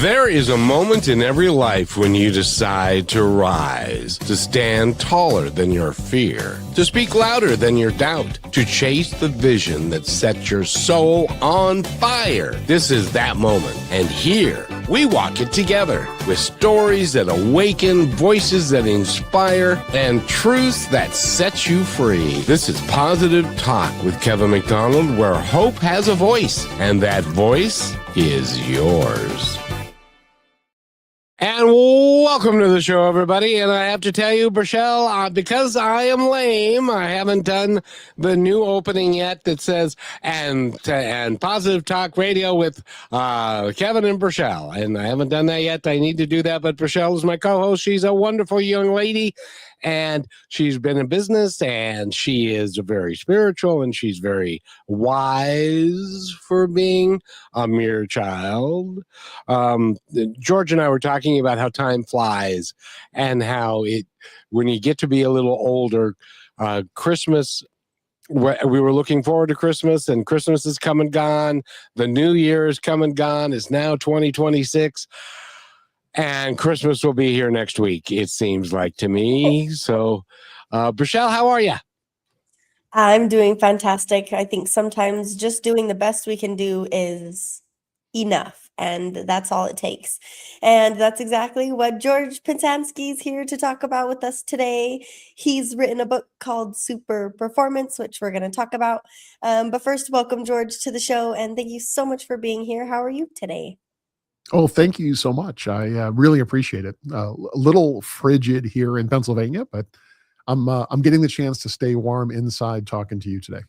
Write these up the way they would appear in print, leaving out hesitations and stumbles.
There is a moment in every life when you decide to rise, to stand taller than your fear, to speak louder than your doubt, to chase the vision that sets your soul on fire. This is that moment. And here, we walk it together with stories that awaken, voices that inspire, and truths that set you free. This is Positive Talk with Kevin McDonald, where hope has a voice, and that voice is yours. And welcome to the show, everybody. And I have to tell you, Brachelle, because I am lame, I haven't done the new opening yet that says, and Positive Talk Radio with Kevin and Brachelle. And I haven't done that yet. I need to do that. But Brachelle is my co-host. She's a wonderful young lady. And she's been in business, and she is very spiritual, and she's very wise for being a mere child. George and I were talking about how time flies and how when you get to be a little older, Christmas, we were looking forward to Christmas, and Christmas is come and gone. The New Year is come and gone. It's now 2026. And Christmas will be here next week, it seems like to me. So, Brachelle, how are you? I'm doing fantastic. I think sometimes just doing the best we can do is enough, and that's all it takes. And that's exactly what George Pesansky is here to talk about with us today. He's written a book called Superperformance, which we're going to talk about. But first, welcome, George, to the show, and thank you so much for being here. How are you today? Oh, thank you so much. I really appreciate it. A little frigid here in Pennsylvania, but I'm getting the chance to stay warm inside talking to you today.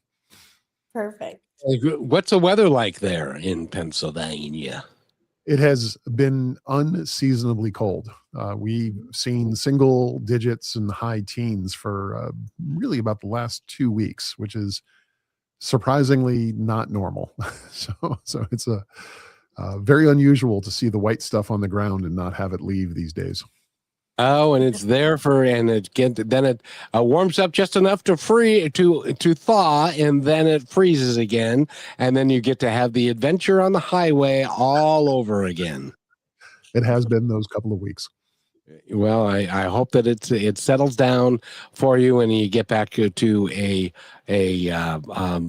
Perfect. What's the weather like there in Pennsylvania? It has been unseasonably cold. We've seen single digits and high teens for really about the last 2 weeks, which is surprisingly not normal. So it's very unusual to see the white stuff on the ground and not have it leave these days. Oh, and it's there then it warms up just enough to thaw, and then it freezes again, and then you get to have the adventure on the highway all over again. It has been those couple of weeks. Well, I hope that it settles down for you and you get back to a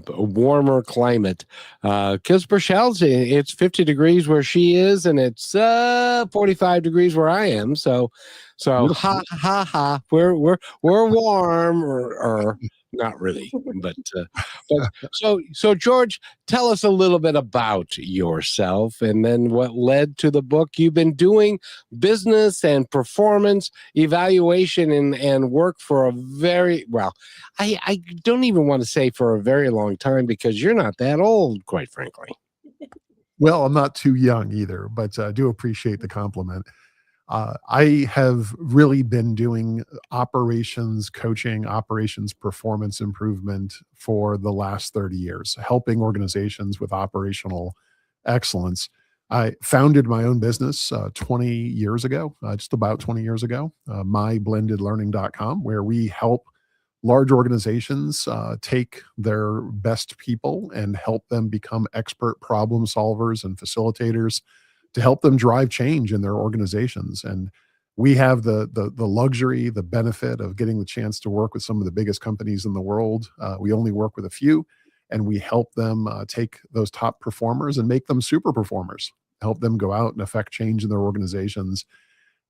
warmer climate. Because Brachelle's, it's 50 degrees where she is, and it's 45 degrees where I am. So ha, we're warm or not really, but so George, tell us a little bit about yourself and then what led to the book. You've been doing business and performance evaluation and work for a very, well, I don't even want to say for a very long time, because you're not that old, quite frankly. Well, I'm not too young either, but I do appreciate the compliment. I have really been doing operations coaching, operations performance improvement for the last 30 years, helping organizations with operational excellence. I founded my own business 20 years ago, just about 20 years ago, myblendedlearning.com, where we help large organizations take their best people and help them become expert problem solvers and facilitators to help them drive change in their organizations. And we have the luxury, the benefit of getting the chance to work with some of the biggest companies in the world. We only work with a few, and we help them take those top performers and make them super performers, help them go out and affect change in their organizations.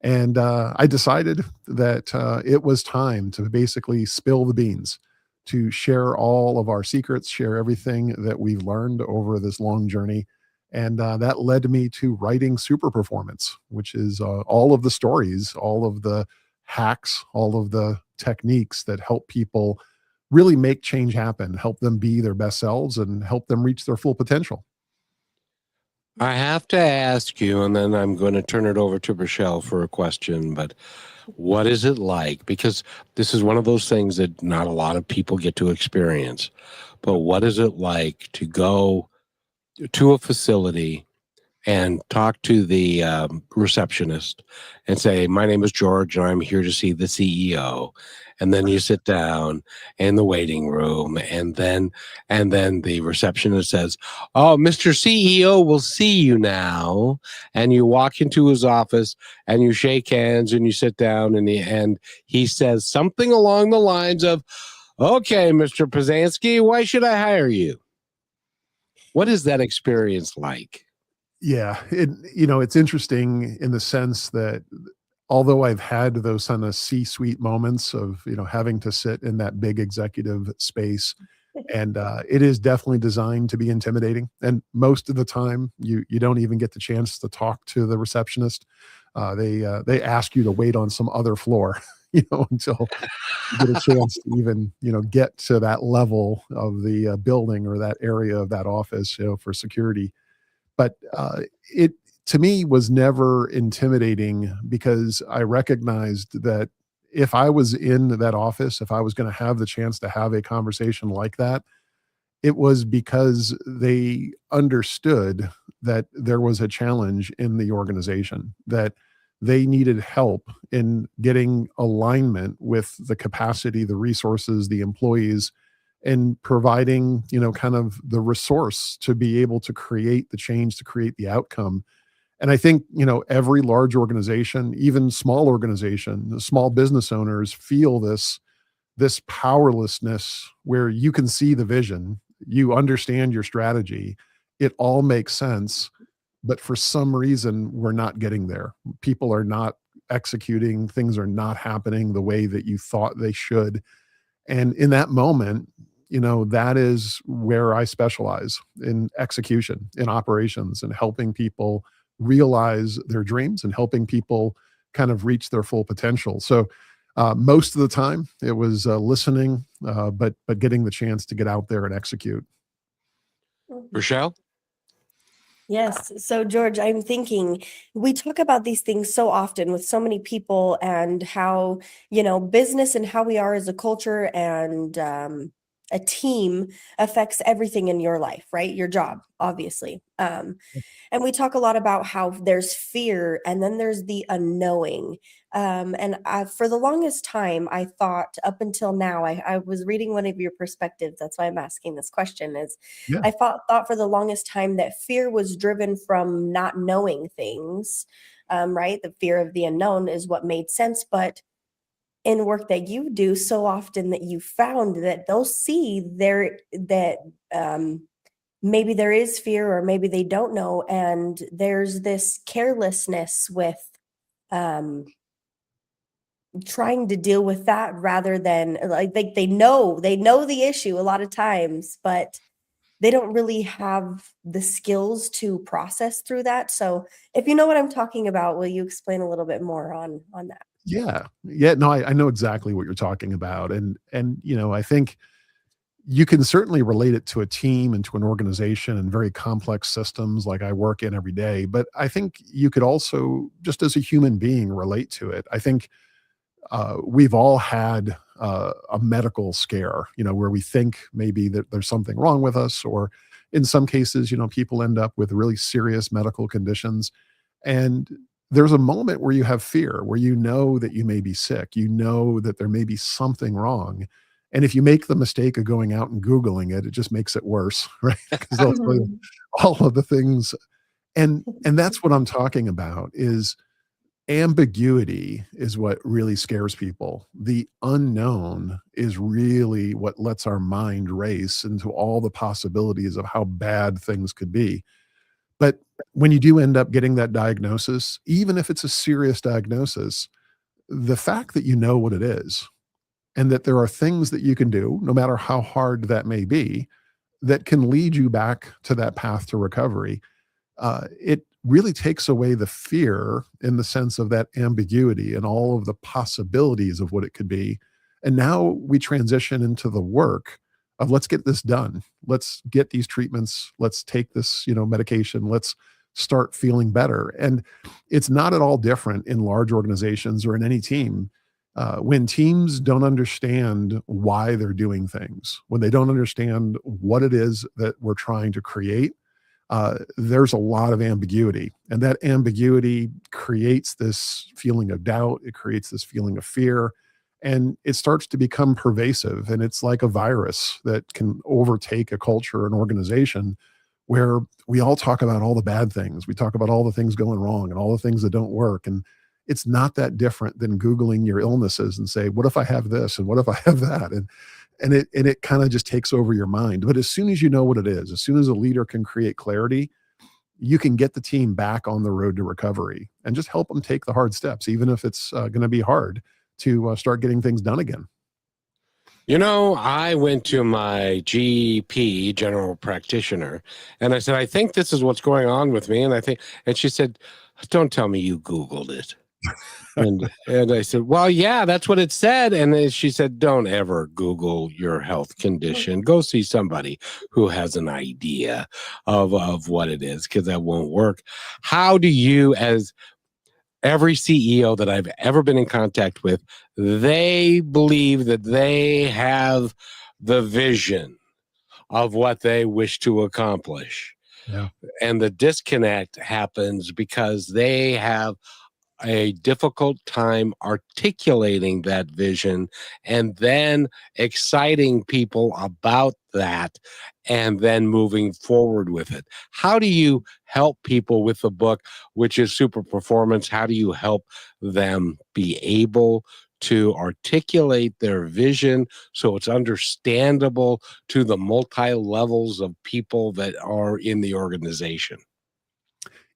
And I decided that it was time to basically spill the beans, to share all of our secrets, share everything that we've learned over this long journey. And that led me to writing Superperformance, which is all of the stories, all of the hacks, all of the techniques that help people really make change happen, help them be their best selves, and help them reach their full potential. I have to ask you, and then I'm going to turn it over to Brachelle for a question, but what is it like? Because this is one of those things that not a lot of people get to experience. But what is it like to go to a facility and talk to the receptionist and say, "My name is George, and I'm here to see the CEO." And then you sit down in the waiting room, and then the receptionist says, "Oh, Mr. CEO will see you now." And you walk into his office and you shake hands and you sit down, and he says something along the lines of, "Okay, Mr. Pesansky, why should I hire you?" What is that experience like? Yeah, it's interesting in the sense that although I've had those kind of C-suite moments of, having to sit in that big executive space, and it is definitely designed to be intimidating. And most of the time, you don't even get the chance to talk to the receptionist. They ask you to wait on some other floor, until you get a chance to even, get to that level of the building or that area of that office, for security. But it to me was never intimidating because I recognized that if I was in that office, if I was going to have the chance to have a conversation like that, it was because they understood that there was a challenge in the organization, that they needed help in getting alignment with the capacity, the resources, the employees, and providing, kind of the resource to be able to create the change, to create the outcome. And I think, every large organization, even small organization, the small business owners feel this powerlessness where you can see the vision, you understand your strategy, it all makes sense, but for some reason we're not getting there. People are not executing, things are not happening the way that you thought they should. And in that moment, that is where I specialize, in execution, in operations, and helping people realize their dreams and helping people kind of reach their full potential. So most of the time it was listening, but getting the chance to get out there and execute. Rochelle? Yes. So, George, I'm thinking we talk about these things so often with so many people, and how, business and how we are as a culture and a team affects everything in your life, right? Your job, obviously. And we talk a lot about how there's fear and then there's the unknowing. For the longest time, I thought, up until now, I was reading one of your perspectives. That's why I'm asking this question. Yeah. I thought for the longest time that fear was driven from not knowing things, right? The fear of the unknown is what made sense. But in work that you do, so often that you found that they'll see there that maybe there is fear, or maybe they don't know, and there's this carelessness with trying to deal with that, rather than like they know the issue a lot of times, but they don't really have the skills to process through that. So if you know what I'm talking about, will you explain a little bit more on that? Yeah. Yeah. No, I know exactly what you're talking about. And, I think you can certainly relate it to a team and to an organization and very complex systems like I work in every day. But I think you could also, just as a human being, relate to it. I think we've all had a medical scare, where we think maybe that there's something wrong with us, or in some cases, people end up with really serious medical conditions. And there's a moment where you have fear, where you know that you may be sick, you know that there may be something wrong. And if you make the mistake of going out and Googling it, it just makes it worse, right? Because they'll tell you Mhm. all of the things. And that's what I'm talking about, is ambiguity is what really scares people. The unknown is really what lets our mind race into all the possibilities of how bad things could be. But when you do end up getting that diagnosis, even if it's a serious diagnosis, the fact that you know what it is and that there are things that you can do, no matter how hard that may be, that can lead you back to that path to recovery, it really takes away the fear in the sense of that ambiguity and all of the possibilities of what it could be. And now we transition into the work of, let's get this done. Let's get these treatments. Let's take this, medication. Let's start feeling better. And it's not at all different in large organizations or in any team. When teams don't understand why they're doing things, when they don't understand what it is that we're trying to create, there's a lot of ambiguity, and that ambiguity creates this feeling of doubt. It creates this feeling of fear, and it starts to become pervasive. And it's like a virus that can overtake a culture, an organization, where we all talk about all the bad things. We talk about all the things going wrong and all the things that don't work. And it's not that different than Googling your illnesses and say, what if I have this? And what if I have that? And it kind of just takes over your mind. But as soon as you know what it is, as soon as a leader can create clarity, you can get the team back on the road to recovery and just help them take the hard steps, even if it's going to be hard to start getting things done again. You know, I went to my GP, general practitioner, and I said, I think this is what's going on with me. And she said, don't tell me you Googled it. And I said, well, yeah, that's what it said. And then she said, don't ever Google your health condition. Go see somebody who has an idea of what it is, because that won't work. How do you, as every CEO that I've ever been in contact with, they believe that they have the vision of what they wish to accomplish. Yeah. And the disconnect happens because they have a difficult time articulating that vision and then exciting people about that and then moving forward with it. How do you help people with the book, which is Superperformance? How do you help them be able to articulate their vision so it's understandable to the multi-levels of people that are in the organization?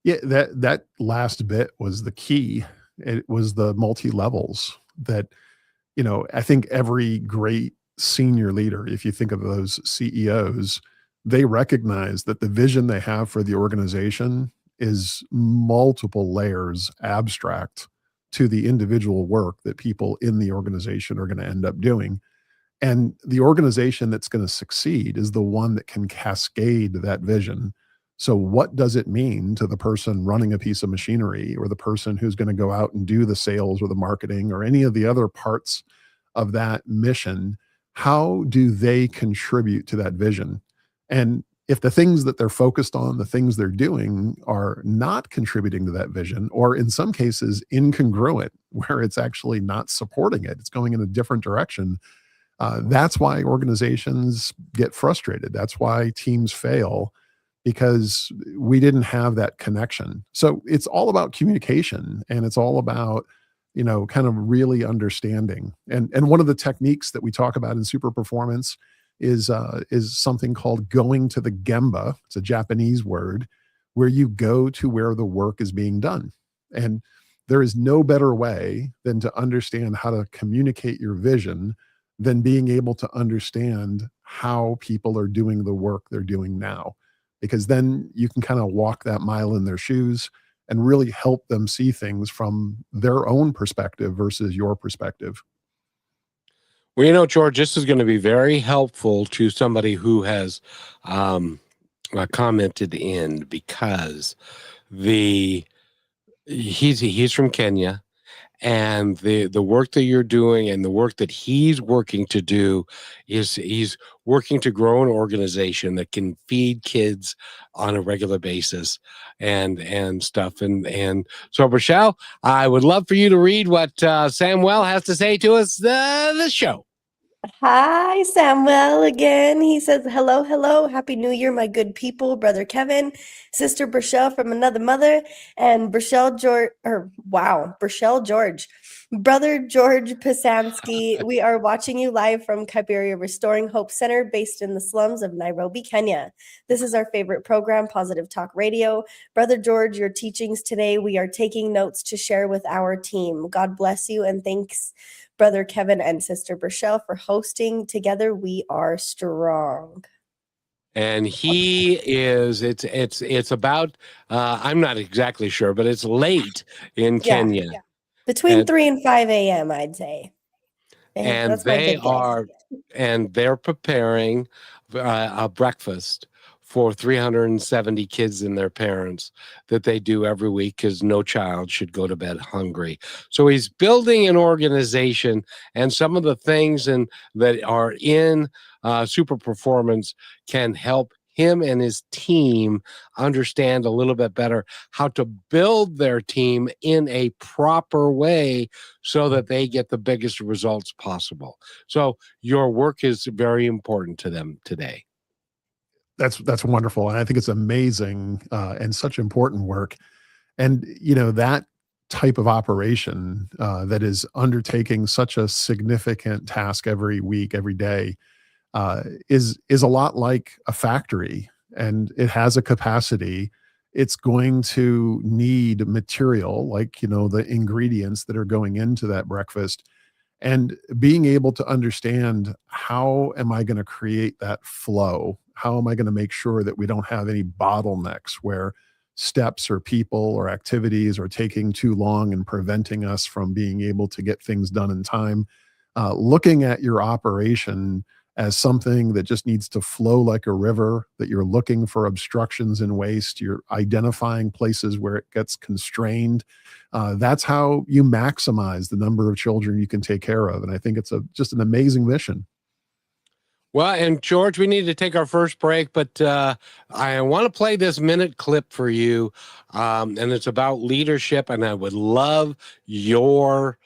Yeah, that last bit was the key. It was the multi-levels that, I think every great senior leader, if you think of those CEOs, they recognize that the vision they have for the organization is multiple layers abstract to the individual work that people in the organization are going to end up doing. And the organization that's going to succeed is the one that can cascade that vision. So what does it mean to the person running a piece of machinery, or the person who's going to go out and do the sales or the marketing or any of the other parts of that mission? How do they contribute to that vision? And if the things that they're focused on, the things they're doing, are not contributing to that vision, or in some cases incongruent, where it's actually not supporting it, it's going in a different direction, that's why organizations get frustrated. That's why teams fail, because we didn't have that connection. So it's all about communication, and it's all about, kind of really understanding. And one of the techniques that we talk about in Superperformance is something called going to the gemba. It's a Japanese word, where you go to where the work is being done. And there is no better way than to understand how to communicate your vision than being able to understand how people are doing the work they're doing now. Because then you can kind of walk that mile in their shoes and really help them see things from their own perspective versus your perspective. Well, George, this is going to be very helpful to somebody who has commented in, because he's from Kenya, and the work that you're doing and the work that he's working to do is he's working to grow an organization that can feed kids on a regular basis and stuff. And so, Rochelle, I would love for you to read what Samuel has to say to us, the show. Hi, Samuel again. He says, hello, hello. Happy New Year, my good people. Brother Kevin, Sister Burchelle from another mother, and Burchelle George. Brother George Pesansky. We are watching you live from Kaiberia Restoring Hope Center, based in the slums of Nairobi, Kenya. This is our favorite program, Positive Talk Radio. Brother George, your teachings today, we are taking notes to share with our team. God bless you, and thanks, Brother Kevin and Sister Burchelle, for hosting. Together we are strong. And he is, it's about, I'm not exactly sure, but it's late in Kenya. Yeah. Between 3 and 5 a.m., I'd say. And they're preparing a breakfast for 370 kids and their parents that they do every week, because no child should go to bed hungry. So he's building an organization, and some of the things that are in Superperformance can help him and his team understand a little bit better how to build their team in a proper way so that they get the biggest results possible. So your work is very important to them today. That's wonderful. And I think it's amazing and such important work. And, that type of operation that is undertaking such a significant task every week, every day, is a lot like a factory, and it has a capacity. It's going to need material like, the ingredients that are going into that breakfast, and being able to understand, how am I going to create that flow? How am I going to make sure that we don't have any bottlenecks where steps or people or activities are taking too long and preventing us from being able to get things done in time? Looking at your operation as something that just needs to flow like a river, that you're looking for obstructions and waste, you're identifying places where it gets constrained. That's how you maximize the number of children you can take care of. And I think it's just an amazing mission. Well, and George, we need to take our first break, but I want to play this minute clip for you. And it's about leadership, and I would love your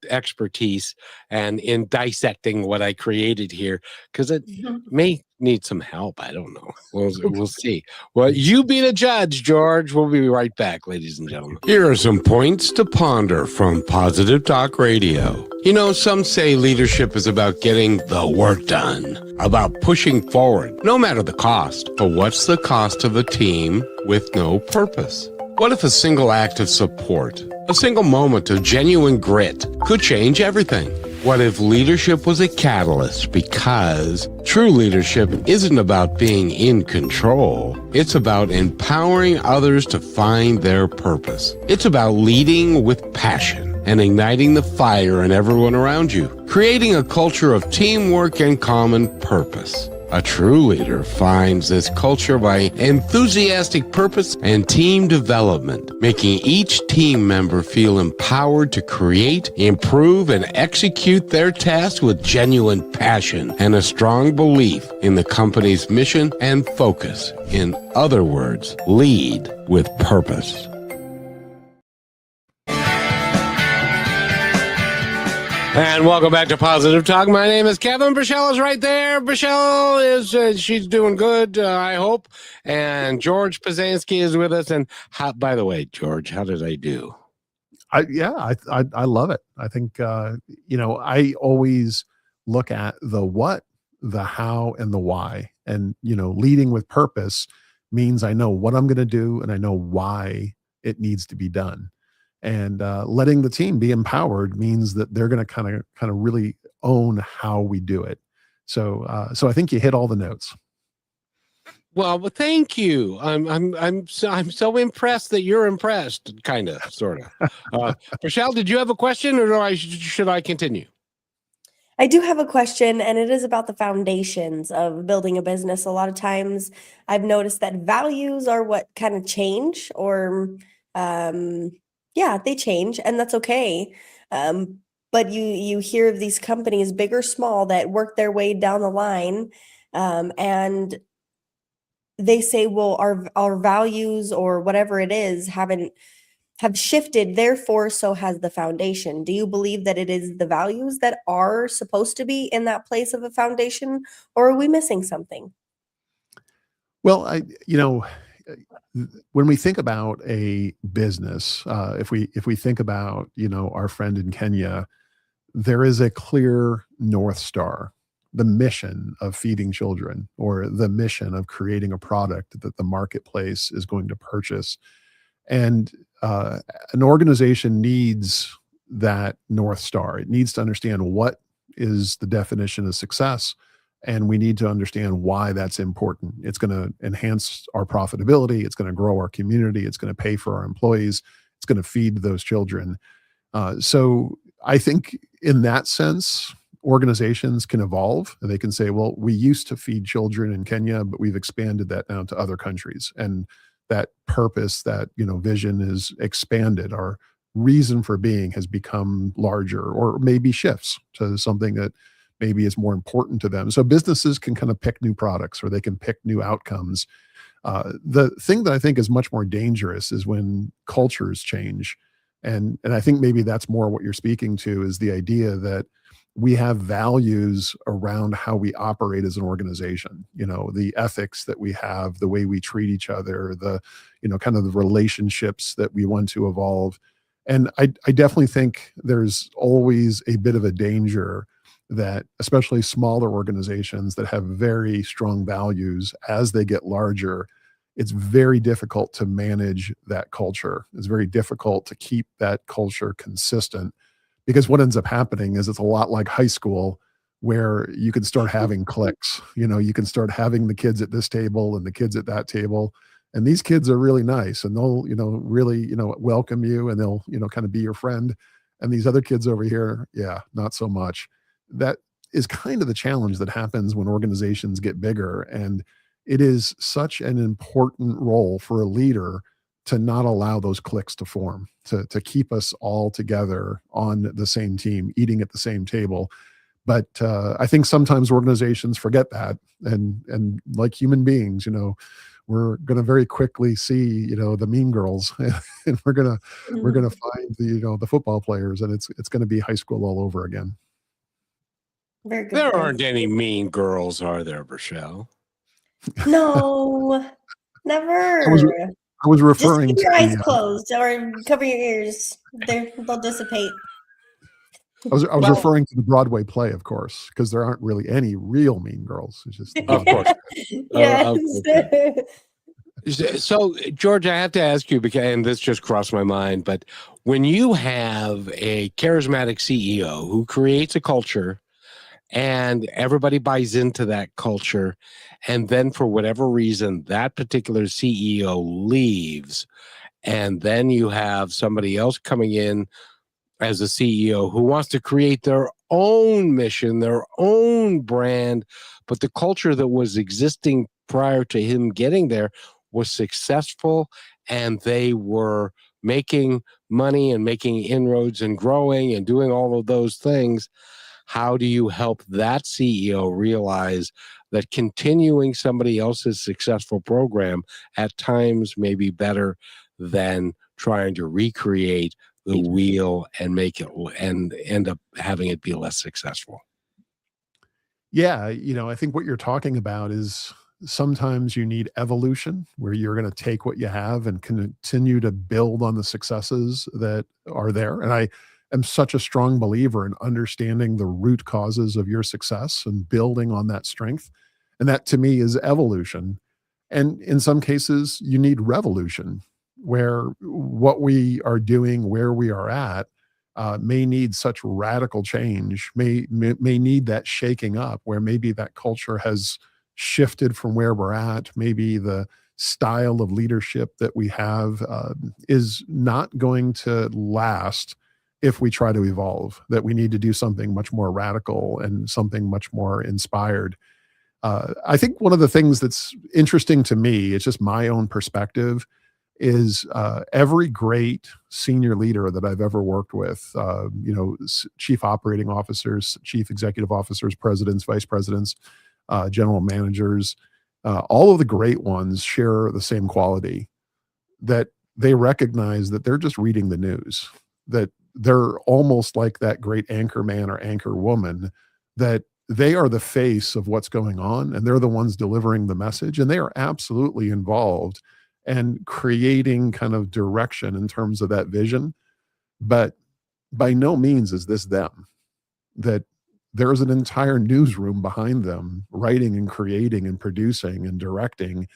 expertise and in dissecting what I created here, because it may need some help. I don't know. We'll see. Well, you be the judge, George. We'll be right back, ladies and gentlemen. Here are some points to ponder from Positive Talk Radio. Some say leadership is about getting the work done, about pushing forward, no matter the cost. But what's the cost of a team with no purpose? What if a single act of support, a single moment of genuine grit could change everything? What if leadership was a catalyst? Because true leadership isn't about being in control. It's about empowering others to find their purpose. It's about leading with passion and igniting the fire in everyone around you, creating a culture of teamwork and common purpose. A true leader finds this culture by enthusiastic purpose and team development, making each team member feel empowered to create, improve, and execute their tasks with genuine passion and a strong belief in the company's mission and focus. In other words, lead with purpose. And welcome back to Positive Talk. My name is Kevin. Brichelle is right there. Brichelle is, she's doing good, I hope. And George Pesansky is with us. And by the way, George, how did I do? I love it. I think, I always look at the what, the how, and the why. And, leading with purpose means I know what I'm going to do and I know why it needs to be done. And letting the team be empowered means that they're going to kind of really own how we do it. So I think you hit all the notes. Well, thank you. I'm so impressed that you're impressed, kind of, sort of. Michelle, did you have a question, or should I continue? I do have a question, and it is about the foundations of building a business. A lot of times I've noticed that values are what kind of change, or they change, and that's okay. But you hear of these companies, big or small, that work their way down the line, and they say, well, our values or whatever it is have shifted, therefore so has the foundation. Do you believe that it is the values that are supposed to be in that place of a foundation, or are we missing something? Well, when we think about a business, if we think about, our friend in Kenya, there is a clear North Star, the mission of feeding children, or the mission of creating a product that the marketplace is going to purchase. And an organization needs that North Star. It needs to understand what is the definition of success, and we need to understand why that's important. It's going to enhance our profitability. It's going to grow our community. It's going to pay for our employees. It's going to feed those children. So I think in that sense, organizations can evolve, and they can say, well, we used to feed children in Kenya, but we've expanded that now to other countries. And that purpose, that, vision is expanded. Our reason for being has become larger, or maybe shifts to something that maybe is more important to them. So businesses can kind of pick new products, or they can pick new outcomes. The thing that I think is much more dangerous is when cultures change. And I think maybe that's more what you're speaking to, is the idea that we have values around how we operate as an organization, the ethics that we have, the way we treat each other, the, kind of the relationships that we want to evolve. And I definitely think there's always a bit of a danger that, especially smaller organizations that have very strong values, as they get larger, it's very difficult to manage that culture. It's very difficult to keep that culture consistent, because what ends up happening is it's a lot like high school, where you can start having cliques. You can start having the kids at this table and the kids at that table. And these kids are really nice, and they'll, really, welcome you, and they'll, kind of be your friend. And these other kids over here, yeah, not so much. That is kind of the challenge that happens when organizations get bigger. And it is such an important role for a leader to not allow those cliques to form, to keep us all together on the same team, eating at the same table. But I think sometimes organizations forget that. And like human beings, we're going to very quickly see, the mean girls, and we're going to find the football players, and it's going to be high school all over again. Very good There point. aren't any mean girls, are there, Rochelle? No, never. I was referring Just keep your to eyes closed, or cover your ears. They'll dissipate. I was referring to the Broadway play, of course, because there aren't really any real mean girls. It's just Of course. Yes. So, George, I have to ask you, because, and this just crossed my mind, but when you have a charismatic CEO who creates a culture and everybody buys into that culture, and then for whatever reason, that particular CEO leaves, and then you have somebody else coming in as a CEO who wants to create their own mission, their own brand, but the culture that was existing prior to him getting there was successful, and they were making money and making inroads and growing and doing all of those things. How do you help that CEO realize that continuing somebody else's successful program at times may be better than trying to recreate the wheel and make it and end up having it be less successful? Yeah, I think what you're talking about is sometimes you need evolution, where you're going to take what you have and continue to build on the successes that are there. And I am such a strong believer in understanding the root causes of your success and building on that strength. And that, to me, is evolution. And in some cases, you need revolution, where what we are doing, where we are at, may need such radical change, may need that shaking up, where maybe that culture has shifted from where we're at. Maybe the style of leadership that we have is not going to last if we try to evolve, that we need to do something much more radical and something much more inspired. I think one of the things that's interesting to me, it's just my own perspective, is every great senior leader that I've ever worked with, chief operating officers, chief executive officers, presidents, vice presidents, general managers, all of the great ones share the same quality, that they recognize that they're just reading the news, that they're almost like that great anchor man or anchor woman, that they are the face of what's going on, and they're the ones delivering the message, and they are absolutely involved and creating kind of direction in terms of that vision. But by no means is this them, that there's an entire newsroom behind them writing and creating and producing and directing.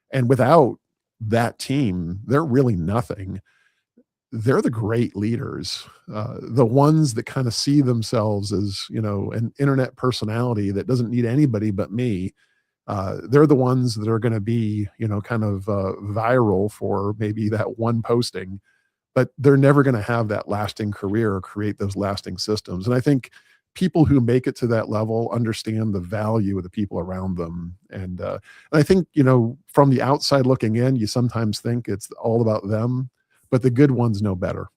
And without that team, they're really nothing. They're the great leaders, the ones that kind of see themselves as, an internet personality that doesn't need anybody but me. They're the ones that are going to be, kind of viral for maybe that one posting, but they're never going to have that lasting career or create those lasting systems. And I think people who make it to that level understand the value of the people around them. And I think, from the outside looking in, you sometimes think it's all about them, but the good ones know better.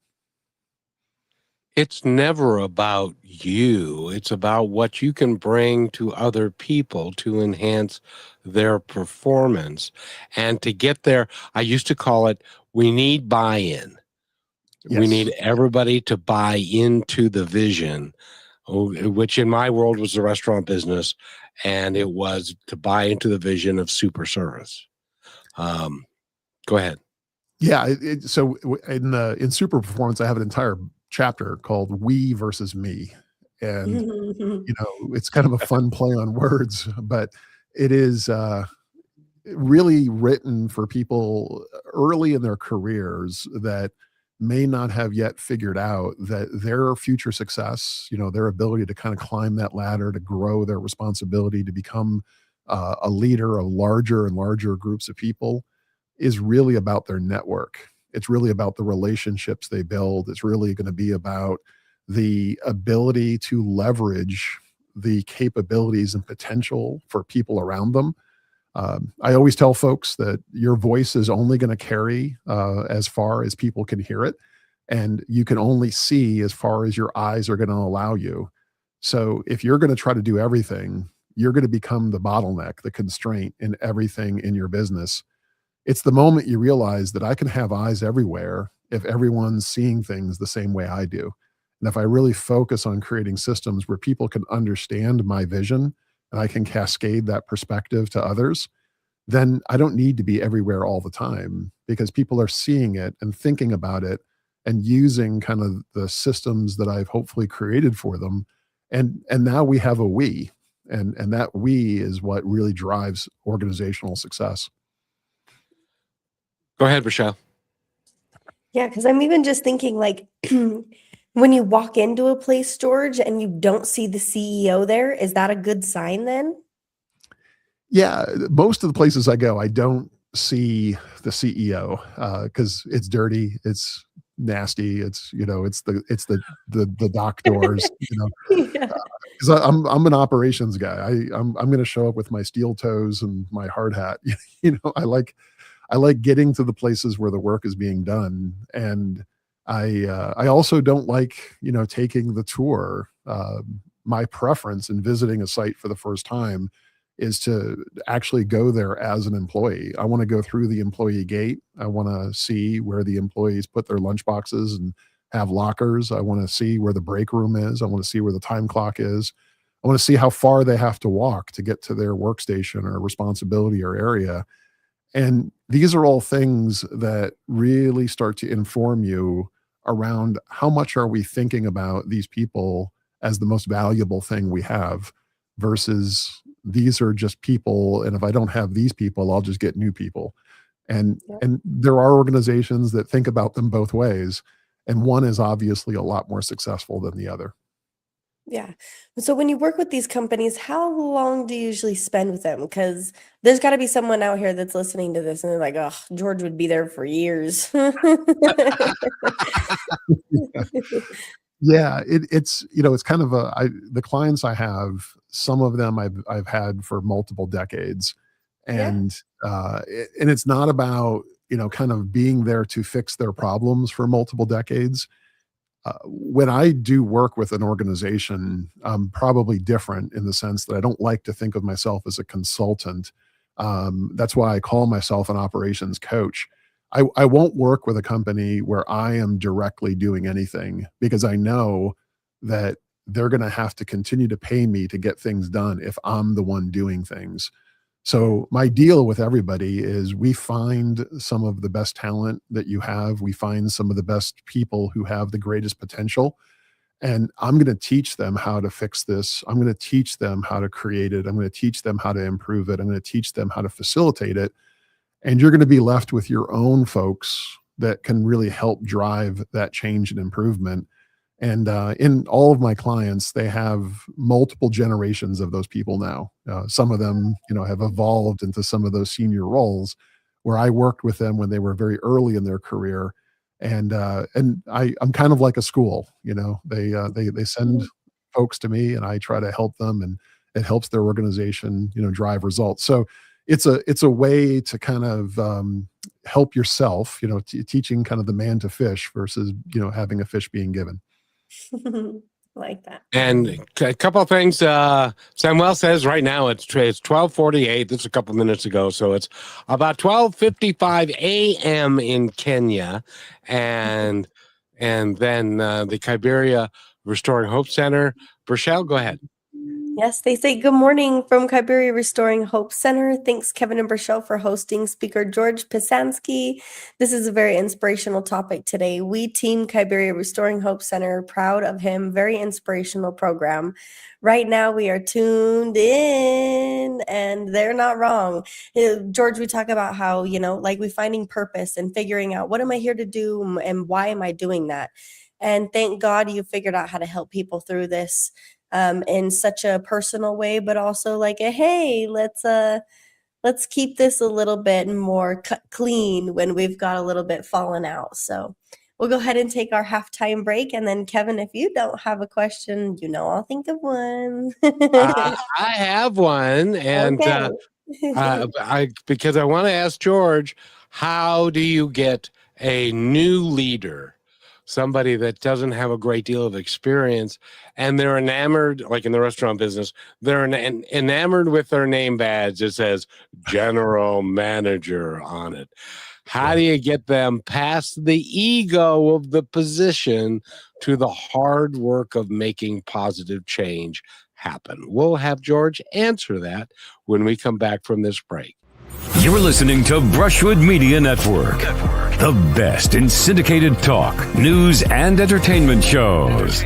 It's never about you. It's about what you can bring to other people to enhance their performance. And to get there, I used to call it, we need buy-in. We Yes. need everybody to buy into the vision, which in my world was the restaurant business. And it was to buy into the vision of super service. Go ahead. Yeah. So in super performance, I have an entire chapter called "We versus Me," and it's kind of a fun play on words, but it is really written for people early in their careers that may not have yet figured out that their future success, their ability to kind of climb that ladder, to grow their responsibility, to become a leader of larger and larger groups of people, is really about their network. It's really about the relationships they build. It's really going to be about the ability to leverage the capabilities and potential for people around them. I always tell folks that your voice is only going to carry as far as people can hear it, and you can only see as far as your eyes are going to allow you. So if you're going to try to do everything, you're going to become the bottleneck, the constraint in everything in your business. It's the moment you realize that I can have eyes everywhere if everyone's seeing things the same way I do. And if I really focus on creating systems where people can understand my vision and I can cascade that perspective to others, then I don't need to be everywhere all the time, because people are seeing it and thinking about it and using kind of the systems that I've hopefully created for them. And now we have a we, and that we is what really drives organizational success. Go ahead, Rochelle. Yeah, because I'm even just thinking, like, when you walk into a place, George, and you don't see the CEO there, is that a good sign then? Yeah, most of the places I go, I don't see the CEO because it's dirty, it's nasty, it's the dock doors, Yeah. because I'm an operations guy. I'm going to show up with my steel toes and my hard hat. I like getting to the places where the work is being done, and I also don't like taking the tour. My preference in visiting a site for the first time is to actually go there as an employee. I want to go through the employee gate. I want to see where the employees put their lunch boxes and have lockers. I want to see where the break room is. I want to see where the time clock is. I want to see how far they have to walk to get to their workstation or responsibility or area. And these are all things that really start to inform you around how much are we thinking about these people as the most valuable thing we have, versus these are just people, and if I don't have these people, I'll just get new people. And Yep. and there are organizations that think about them both ways, and one is obviously a lot more successful than the other. Yeah. So when you work with these companies, how long do you usually spend with them? Because there's got to be someone out here that's listening to this and they're like, oh, George would be there for years. Yeah, it's kind of the clients I have, some of them I've had for multiple decades, Yeah. and and it's not about kind of being there to fix their problems for multiple decades. When I do work with an organization, I'm probably different in the sense that I don't like to think of myself as a consultant. That's why I call myself an operations coach. I won't work with a company where I am directly doing anything, because I know that they're going to have to continue to pay me to get things done if I'm the one doing things. So my deal with everybody is we find some of the best talent that you have. We find some of the best people who have the greatest potential. And I'm going to teach them how to fix this. I'm going to teach them how to create it. I'm going to teach them how to improve it. I'm going to teach them how to facilitate it. And you're going to be left with your own folks that can really help drive that change and improvement. And in all of my clients, they have multiple generations of those people now. Some of them, have evolved into some of those senior roles where I worked with them when they were very early in their career. And I'm kind of like a school. They send Mhm. folks to me, and I try to help them, and it helps their organization, drive results. So it's a way to kind of help yourself, teaching kind of the man to fish versus having a fish being given. Like that. And a couple of things. Samuel says right now it's 12:48. This is a couple minutes ago, so it's about 12:55 a.m. in Kenya, and then the Kaiberia Restoring Hope Center. Rochelle, go ahead. Yes, they say good morning from Kaiberia Restoring Hope Center. Thanks, Kevin and Burchell, for hosting Speaker George Pesansky. This is a very inspirational topic today. We team Kaiberia Restoring Hope Center, proud of him. Very inspirational program. Right now, we are tuned in, and they're not wrong. George, we talk about how, like we finding purpose and figuring out what am I here to do and why am I doing that? And thank God you figured out how to help people through this. In such a personal way, but also like hey, let's keep this a little bit more clean when we've got a little bit fallen out. So we'll go ahead and take our halftime break, and then Kevin, if you don't have a question, I'll think of one. I have one, and Okay. because I want to ask George, how do you get a new leader, somebody that doesn't have a great deal of experience, and they're enamored, like in the restaurant business, they're enamored with their name badge that says general manager on it. How do you get them past the ego of the position to the hard work of making positive change happen? We'll have George answer that when we come back from this break. You're listening to Brushwood Media Network, the best in syndicated talk, news, and entertainment shows.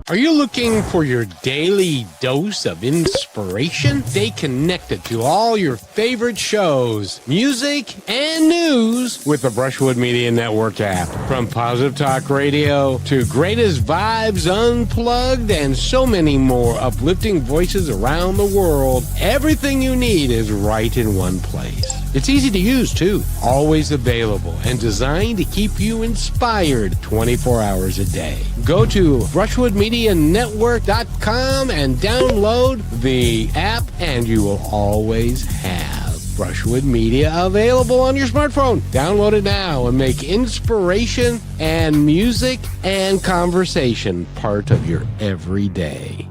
Are you looking for your daily dose of inspiration? Stay connected to all your favorite shows, music, and news with the Brushwood Media Network app. From Positive Talk Radio to Greatest Vibes Unplugged and so many more uplifting voices around the world, everything you need is right in one place. It's easy to use, too. Always available and designed to keep you inspired 24 hours a day. Go to brushwoodmedianetwork.com and download the app, and you will always have Brushwood Media available on your smartphone. Download it now and make inspiration and music and conversation part of your everyday.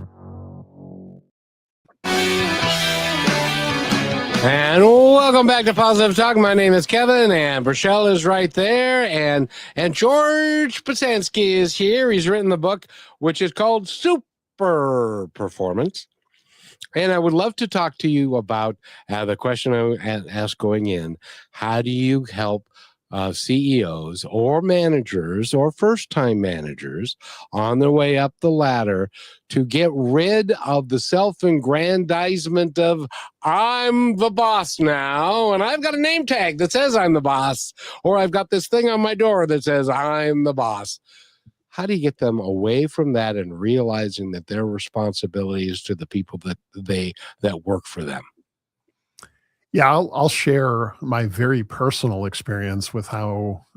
And welcome back to Positive Talk. My name is Kevin, and Burchell is right there, and George Pesansky is here. He's written the book, which is called Superperformance. And I would love to talk to you about the question I asked going in. How do you help CEOs or managers or first-time managers on their way up the ladder to get rid of the self-aggrandizement of I'm the boss now, and I've got a name tag that says I'm the boss, or I've got this thing on my door that says I'm the boss. How do you get them away from that and realizing that their responsibility is to the people that work for them? Yeah, I'll share my very personal experience with how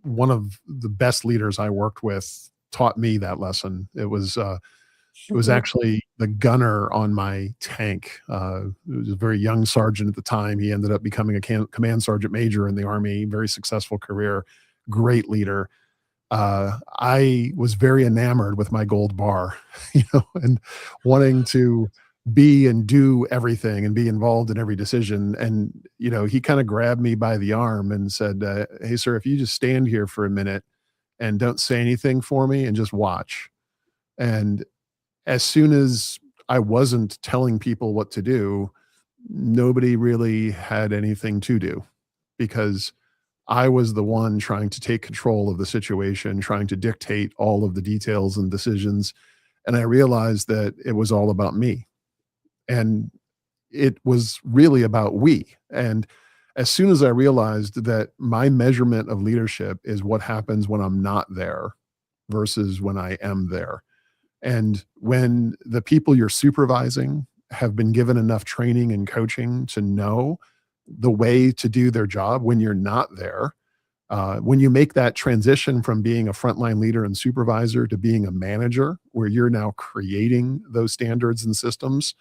one of the best leaders I worked with taught me that lesson. It was actually the gunner on my tank. It was a very young sergeant at the time. He ended up becoming a command sergeant major in the Army, very successful career, great leader. I was very enamored with my gold bar, and wanting to be and do everything and be involved in every decision. And, he kind of grabbed me by the arm and said, hey, sir, if you just stand here for a minute and don't say anything for me and just watch. And as soon as I wasn't telling people what to do, nobody really had anything to do, because I was the one trying to take control of the situation, trying to dictate all of the details and decisions. And I realized that it was all about me. And it was really about we. And as soon as I realized that my measurement of leadership is what happens when I'm not there versus when I am there. And when the people you're supervising have been given enough training and coaching to know the way to do their job when you're not there, when you make that transition from being a frontline leader and supervisor to being a manager, where you're now creating those standards and systems,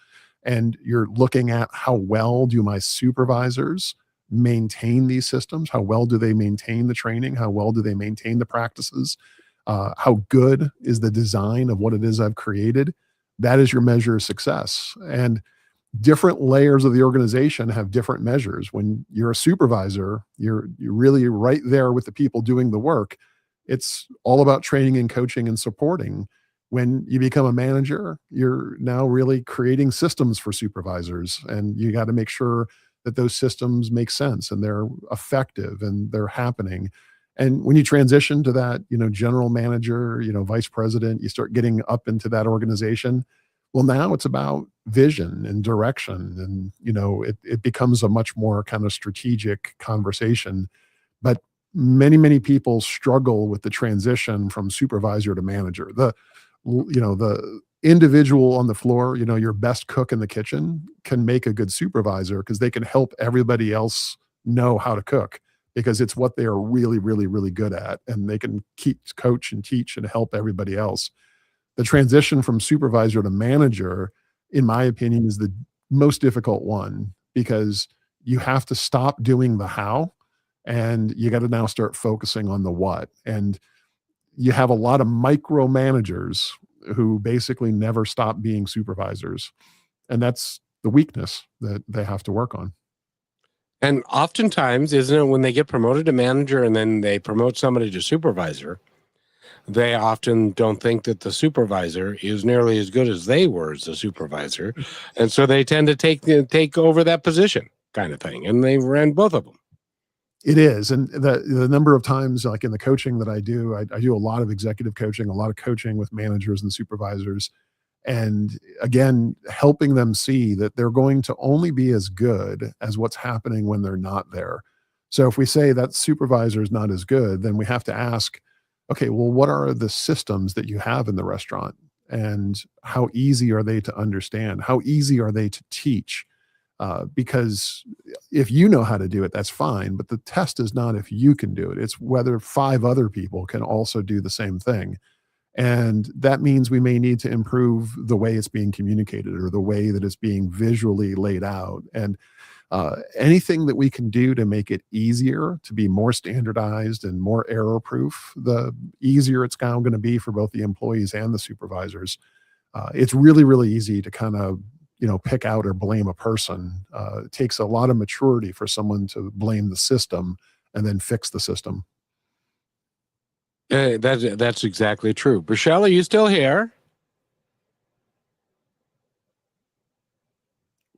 and you're looking at how well do my supervisors maintain these systems? How well do they maintain the training? How well do they maintain the practices? How good is the design of what it is I've created? That is your measure of success. And different layers of the organization have different measures. When you're a supervisor, you're really right there with the people doing the work. It's all about training and coaching and supporting. When you become a manager, you're now really creating systems for supervisors, and you got to make sure that those systems make sense and they're effective and they're happening. And when you transition to that, general manager, vice president, you start getting up into that organization. Well, now it's about vision and direction, and it becomes a much more kind of strategic conversation. But many people struggle with the transition from supervisor to manager. The individual on the floor, your best cook in the kitchen, can make a good supervisor because they can help everybody else know how to cook, because it's what they are really, really, really good at, and they can coach and teach and help everybody else. The transition from supervisor to manager, in my opinion, is the most difficult one, because you have to stop doing the how and you got to now start focusing on the what. And you have a lot of micromanagers who basically never stop being supervisors. And that's the weakness that they have to work on. And oftentimes, isn't it, when they get promoted to manager and then they promote somebody to supervisor, they often don't think that the supervisor is nearly as good as they were as the supervisor. And so they tend to take over that position, kind of thing. And they ran both of them. It is. And the number of times, like in the coaching that I do a lot of executive coaching, a lot of coaching with managers and supervisors. And again, helping them see that they're going to only be as good as what's happening when they're not there. So if we say that supervisor is not as good, then we have to ask, okay, well, what are the systems that you have in the restaurant? And how easy are they to understand? How easy are they to teach? Because if you know how to do it, that's fine. But the test is not if you can do it. It's whether 5 other people can also do the same thing. And that means we may need to improve the way it's being communicated or the way that it's being visually laid out. And anything that we can do to make it easier, to be more standardized and more error proof, the easier it's now going to be for both the employees and the supervisors. It's really, really easy to kind of, pick out or blame a person. It takes a lot of maturity for someone to blame the system and then fix the system. That's exactly true. Rochelle, are you still here?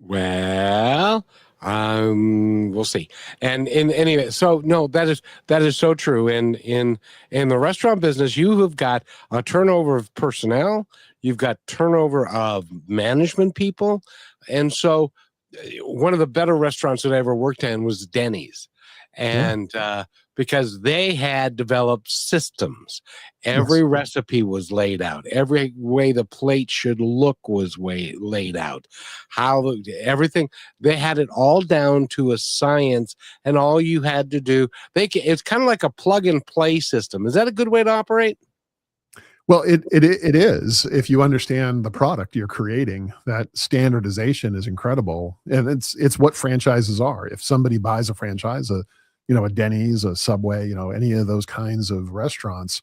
Well, we'll see. And anyway, so no, that is so true. And in the restaurant business, you have got a turnover of personnel, you've got turnover of management people, and so one of the better restaurants that I ever worked in was Denny's, and because they had developed systems. Every recipe was laid out. Every way the plate should look was laid out. Everything, they had it all down to a science, and all you had to do, it's kind of like a plug and play system. Is that a good way to operate? Well, it is. If you understand the product you're creating, that standardization is incredible. And it's what franchises are. If somebody buys a franchise, a Denny's, a Subway, any of those kinds of restaurants,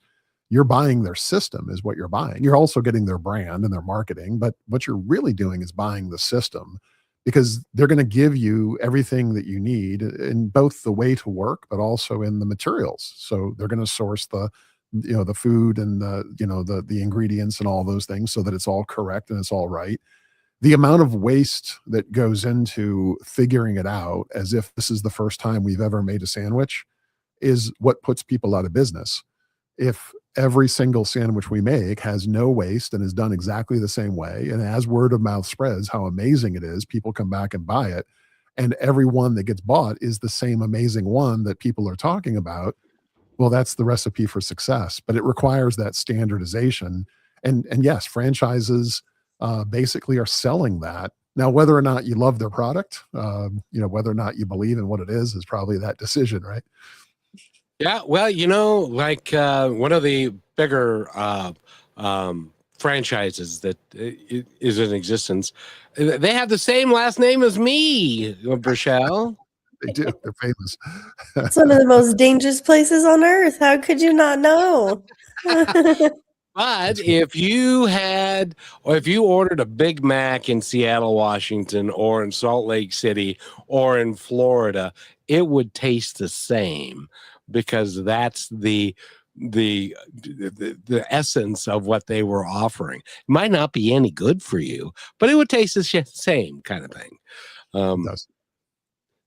you're buying their system is what you're buying. You're also getting their brand and their marketing, but what you're really doing is buying the system, because they're going to give you everything that you need in both the way to work, but also in the materials. So they're going to source the food and the ingredients and all those things so that it's all correct and it's all right. The amount of waste that goes into figuring it out as if this is the first time we've ever made a sandwich is what puts people out of business. If every single sandwich we make has no waste and is done exactly the same way, and as word of mouth spreads how amazing it is, people come back and buy it, and every one that gets bought is the same amazing one that people are talking about, well, that's the recipe for success. But it requires that standardization. And yes, franchises basically are selling that. Now, whether or not you love their product, whether or not you believe in what it is probably that decision, right? Yeah, well, like one of the bigger franchises that is in existence, they have the same last name as me, Rochelle. They do. They're famous. It's one of the most dangerous places on earth. How could you not know? But if you had, or if you ordered a Big Mac in Seattle, Washington, or in Salt Lake City, or in Florida, it would taste the same, because that's the essence of what they were offering. It might not be any good for you, but it would taste the same kind of thing. It does.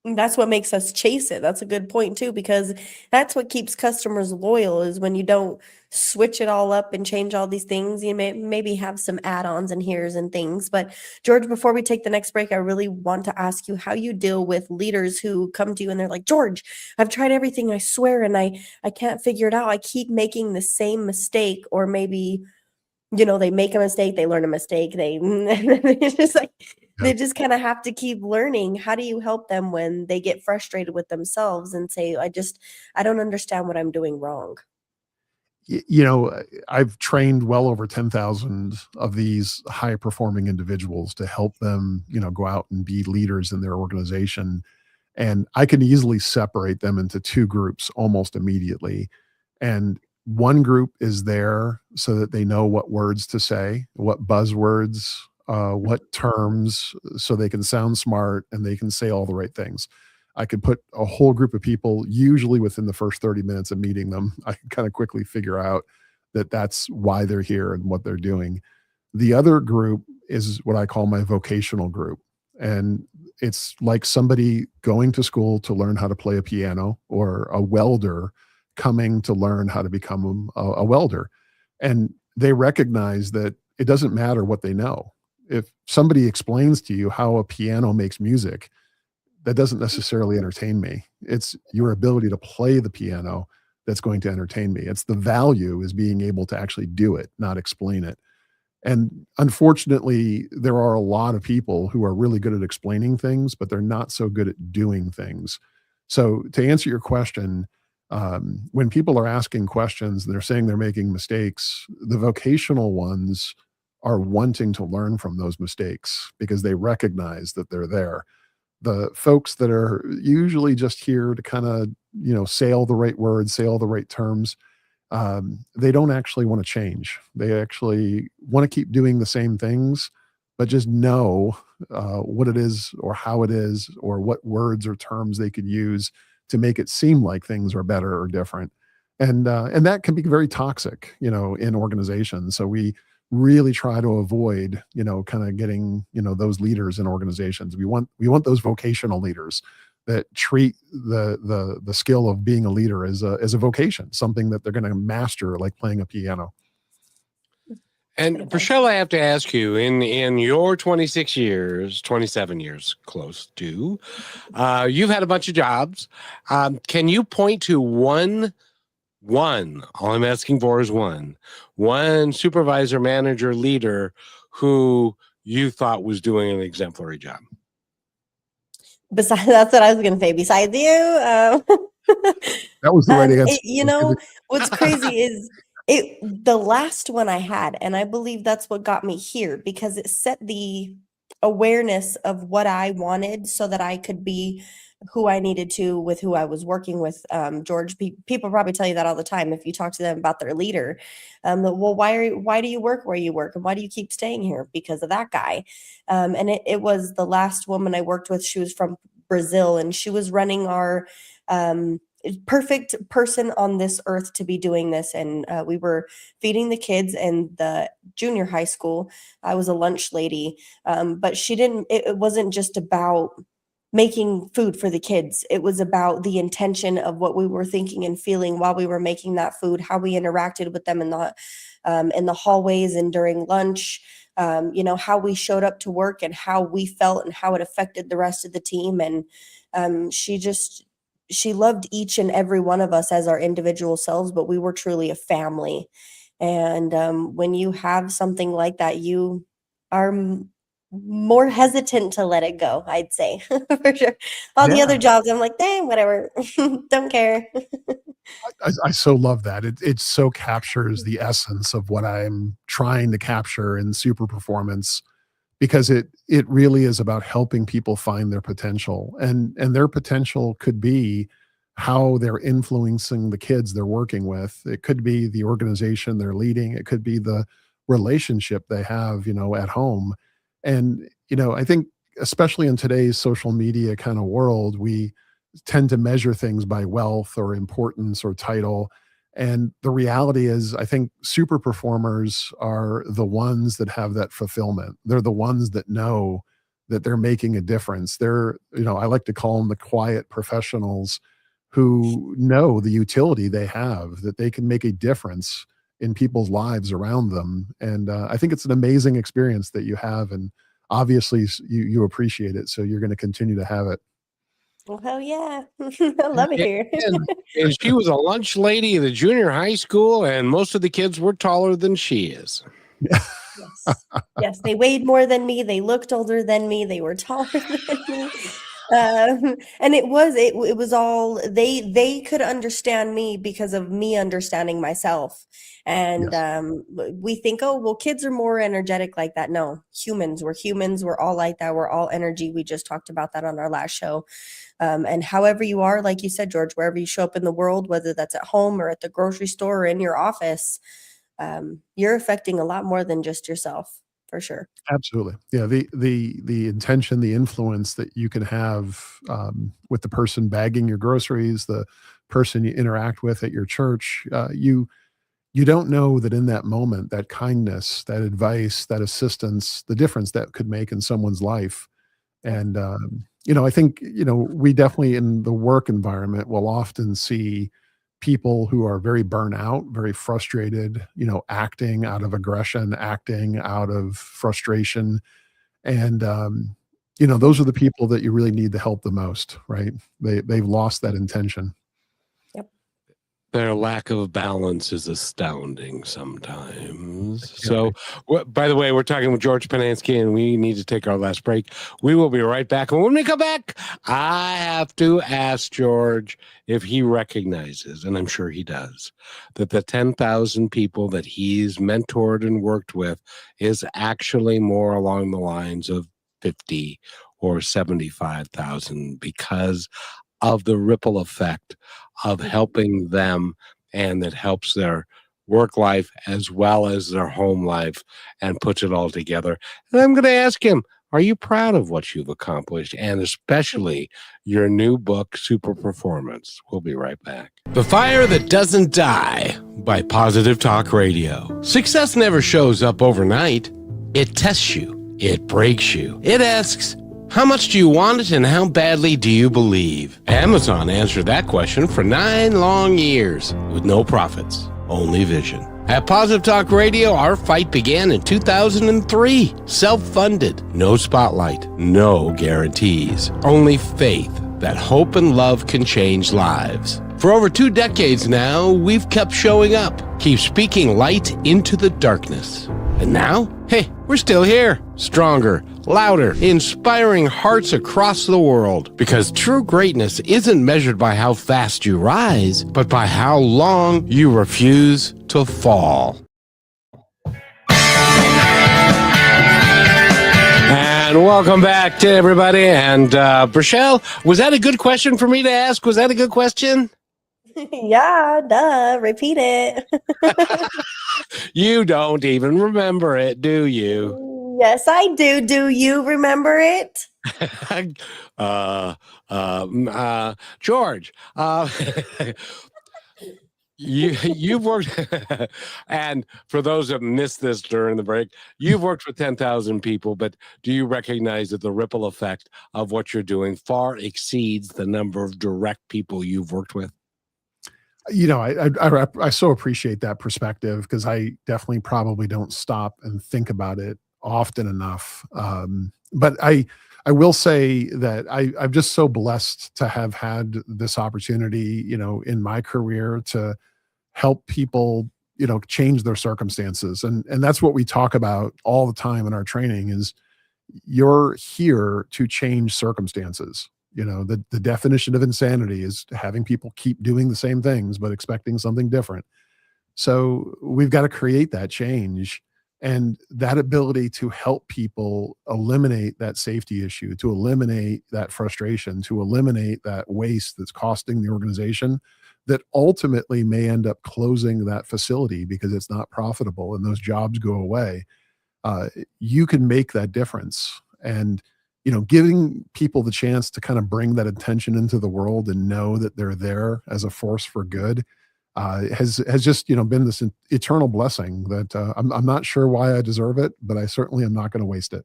That's what makes us chase it. That's a good point too, because that's what keeps customers loyal, is when you don't switch it all up and change all these things. You may maybe have some add-ons and here's and things. But George, before we take the next break, I really want to ask you how you deal with leaders who come to you and they're like, George, I've tried everything, I swear, and I can't figure it out. I keep making the same mistake, or maybe they make a mistake, they learn a mistake, it's just like they just kind of have to keep learning. How do you help them when they get frustrated with themselves and say, I don't understand what I'm doing wrong? I've trained well over 10,000 of these high performing individuals to help them, go out and be leaders in their organization. And I can easily separate them into two groups almost immediately. And one group is there so that they know what words to say, what buzzwords, what terms, so they can sound smart and they can say all the right things. I could put a whole group of people, usually within the first 30 minutes of meeting them, I can kind of quickly figure out that that's why they're here and what they're doing. The other group is what I call my vocational group. And it's like somebody going to school to learn how to play a piano, or a welder coming to learn how to become a welder. And they recognize that it doesn't matter what they know. If somebody explains to you how a piano makes music, that doesn't necessarily entertain me. It's your ability to play the piano that's going to entertain me. It's the value is being able to actually do it, not explain it. And unfortunately, there are a lot of people who are really good at explaining things, but they're not so good at doing things. So to answer your question, when people are asking questions and they're saying they're making mistakes, the vocational ones are wanting to learn from those mistakes because they recognize that they're there. The folks that are usually just here to kind of, say all the right words, say all the right terms, they don't actually want to change. They actually want to keep doing the same things, but just know what it is or how it is or what words or terms they could use to make it seem like things are better or different. And that can be very toxic, in organizations. So we really try to avoid, kind of getting, those leaders in organizations. We want those vocational leaders that treat the skill of being a leader as a vocation, something that they're going to master, like playing a piano. And Rochelle, I have to ask you, in your 26 years, 27 years close to, you've had a bunch of jobs. Can you point to one, all I'm asking for is one supervisor, manager, leader who you thought was doing an exemplary job? Besides, that's what I was going to say. Besides you, that was the right answer. What's crazy is the last one I had, and I believe that's what got me here, because it set the awareness of what I wanted so that I could be who I needed to with who I was working with. George, people probably tell you that all the time if you talk to them about their leader. Well, why do you work where you work, and why do you keep staying here? Because of that guy. And it was the last woman I worked with. She was from Brazil, and she was running our perfect person on this earth to be doing this. And we were feeding the kids in the junior high school. I was a lunch lady, but it wasn't just about making food for the kids. It was about the intention of what we were thinking and feeling while we were making that food, how we interacted with them in the hallways and during lunch, how we showed up to work and how we felt and how it affected the rest of the team. And she loved each and every one of us as our individual selves, but we were truly a family. And when you have something like that, you are more hesitant to let it go, I'd say. For sure. All the other jobs, I'm like, dang, whatever. Don't care. I so love that. It so captures the essence of what I'm trying to capture in Superperformance, because it really is about helping people find their potential, and their potential could be how they're influencing the kids they're working with. It could be the organization they're leading. It could be the relationship they have, at home. And, I think especially in today's social media kind of world, we tend to measure things by wealth or importance or title. And the reality is, I think super performers are the ones that have that fulfillment. They're the ones that know that they're making a difference. They're, I like to call them the quiet professionals who know the utility they have, that they can make a difference in people's lives around them. And I think it's an amazing experience that you have. And obviously you appreciate it. So you're going to continue to have it. Well, hell yeah. I love it here. And she was a lunch lady at a junior high school, and most of the kids were taller than she is. Yes. Yes, they weighed more than me. They looked older than me. They were taller than me. And it was all they could understand me because of me understanding myself. And we think, oh, well, kids are more energetic like that. No, we're humans. We're all like that. We're all energy. We just talked about that on our last show. And however you are, like you said, George, wherever you show up in the world, whether that's at home or at the grocery store or in your office, you're affecting a lot more than just yourself. For sure. Absolutely. Yeah. The intention, the influence that you can have with the person bagging your groceries, the person you interact with at your church, you don't know that in that moment, that kindness, that advice, that assistance, the difference that could make in someone's life. And, I think, we definitely in the work environment will often see people who are very burnt out, very frustrated, acting out of aggression, acting out of frustration. And, those are the people that you really need to help the most, right? They've lost that intention. Yep. Their lack of balance is astounding sometimes. So, by the way, we're talking with George Pesansky, and we need to take our last break. We will be right back. And when we come back, I have to ask George if he recognizes, and I'm sure he does, that the 10,000 people that he's mentored and worked with is actually more along the lines of 50 or 75,000 because of the ripple effect of helping them, and that helps their work life as well as their home life and puts it all together. And I'm going to ask him, are you proud of what you've accomplished, and especially your new book, Superperformance? We'll be right back. The Fire That Doesn't Die by Positive Talk Radio. Success never shows up overnight. It tests you. It breaks you. It asks, how much do you want it, and how badly do you believe? Amazon answered that question for 9 long years with no profits, only vision. At Positive Talk Radio, our fight began in 2003. Self-funded, no spotlight, no guarantees, only faith that hope and love can change lives. For over 2 decades now, we've kept showing up, keep speaking light into the darkness. And now, hey, we're still here, stronger, louder, inspiring hearts across the world. Because true greatness isn't measured by how fast you rise, but by how long you refuse to fall. And welcome back to everybody. And Rochelle, was that a good question for me to ask? Was that a good question? Yeah, duh. Repeat it. You don't even remember it, do you? Yes, I do. Do you remember it? George, you've worked, and for those that missed this during the break, you've worked with 10,000 people, but do you recognize that the ripple effect of what you're doing far exceeds the number of direct people you've worked with? I so appreciate that perspective, because I definitely probably don't stop and think about it often enough. But I will say that I'm just so blessed to have had this opportunity, in my career to help people, change their circumstances. And that's what we talk about all the time in our training is you're here to change circumstances. The definition of insanity is having people keep doing the same things, but expecting something different. So we've got to create that change. And that ability to help people eliminate that safety issue, to eliminate that frustration, to eliminate that waste that's costing the organization, that ultimately may end up closing that facility because it's not profitable and those jobs go away. You can make that difference. And, giving people the chance to kind of bring that attention into the world and know that they're there as a force for good has just been this eternal blessing that I'm not sure why I deserve it, but I certainly am not going to waste it.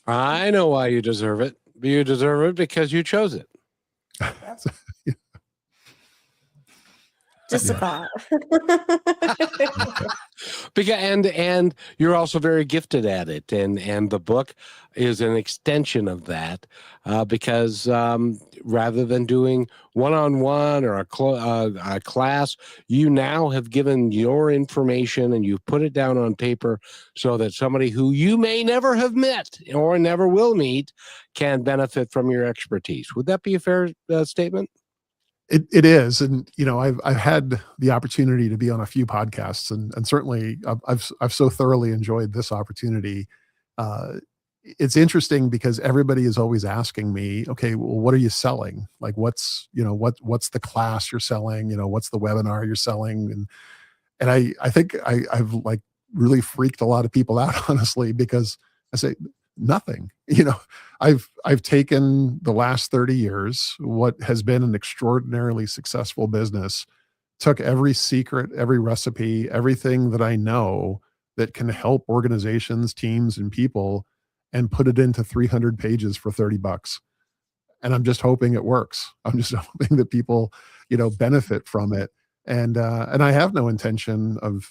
I know why you deserve it. You deserve it because you chose it. Just a thought. And you're also very gifted at it, and the book is an extension of that, because rather than doing one-on-one or a class, you now have given your information and you've put it down on paper so that somebody who you may never have met or never will meet can benefit from your expertise. Would that be a fair statement? It is, and I've had the opportunity to be on a few podcasts, and certainly I've so thoroughly enjoyed this opportunity. It's interesting because everybody is always asking me, okay, well, what are you selling? Like, what's the class you're selling? What's the webinar you're selling? And I think I've like really freaked a lot of people out, honestly, because I say nothing. I've taken the last 30 years, what has been an extraordinarily successful business, took every secret, every recipe, everything that I know that can help organizations, teams, and people, and put it into 300 pages for $30. And I'm just hoping it works. I'm just hoping that people, benefit from it. And I have no intention of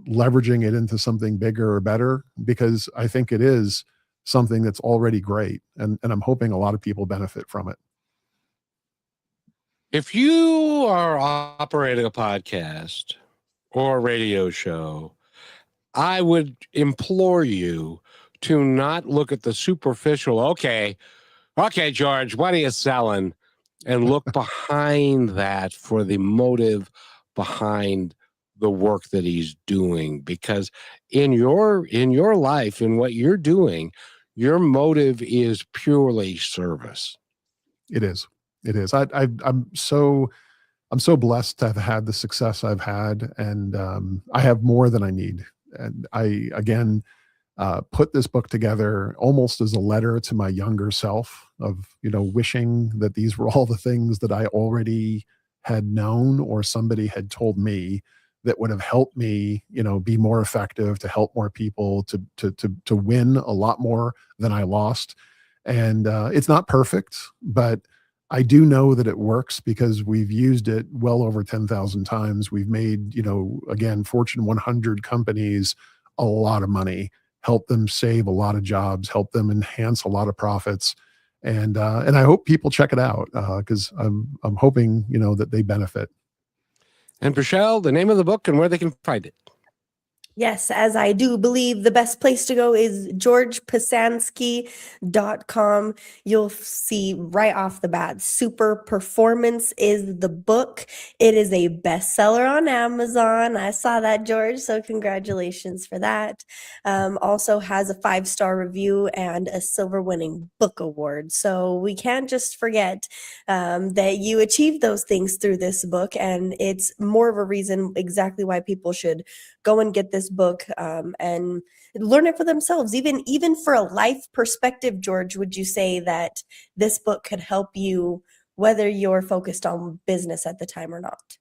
leveraging it into something bigger or better, because I think it is something that's already great. And I'm hoping a lot of people benefit from it. If you are operating a podcast or a radio show, I would implore you to not look at the superficial, okay, George, what are you selling? And look behind that for the motive behind the work that he's doing. Because in your life, in what you're doing, your motive is purely service. It is. I'm so blessed to have had the success I've had, and I have more than I need. And I, again, put this book together almost as a letter to my younger self of, wishing that these were all the things that I already had known or somebody had told me that would have helped me, be more effective, to help more people, to win a lot more than I lost. And it's not perfect, but I do know that it works because we've used it well over 10,000 times. We've made, again, Fortune 100 companies a lot of money, help them save a lot of jobs, help them enhance a lot of profits. And I hope people check it out because I'm hoping, that they benefit. And Rochelle, the name of the book and where they can find it. Yes, as I do believe the best place to go is georgepesansky.com. You'll see right off the bat, Superperformance is the book. It is a bestseller on Amazon. I saw that, George, so congratulations for that. Also has a 5-star review and a silver winning book award. So we can't just forget that you achieved those things through this book, and it's more of a reason exactly why people should go and get this book and learn it for themselves. Even for a life perspective, George, would you say that this book could help you whether you're focused on business at the time or not?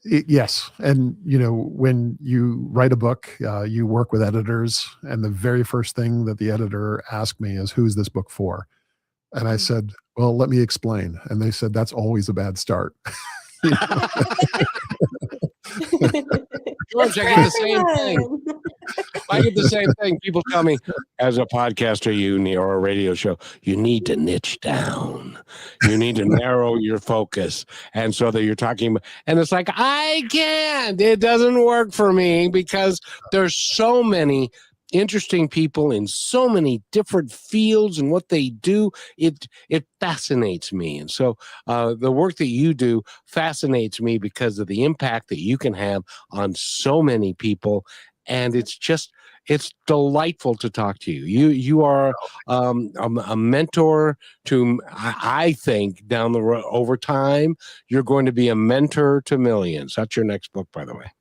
Yes. And, when you write a book, you work with editors, and the very first thing that the editor asked me is, who's this book for? And I said, well, let me explain. And they said, that's always a bad start. George, I get the same thing. I get the same thing. People tell me, as a podcaster, or a radio show, you need to niche down. You need to narrow your focus. And so that you're talking about, and it's like, I can't. It doesn't work for me because there's so many interesting people in so many different fields and what they do. It fascinates me. And so the work that you do fascinates me because of the impact that you can have on so many people. And it's just It's delightful to talk to you. You are a mentor to, I think, down the road over time, you're going to be a mentor to millions. That's your next book, by the way.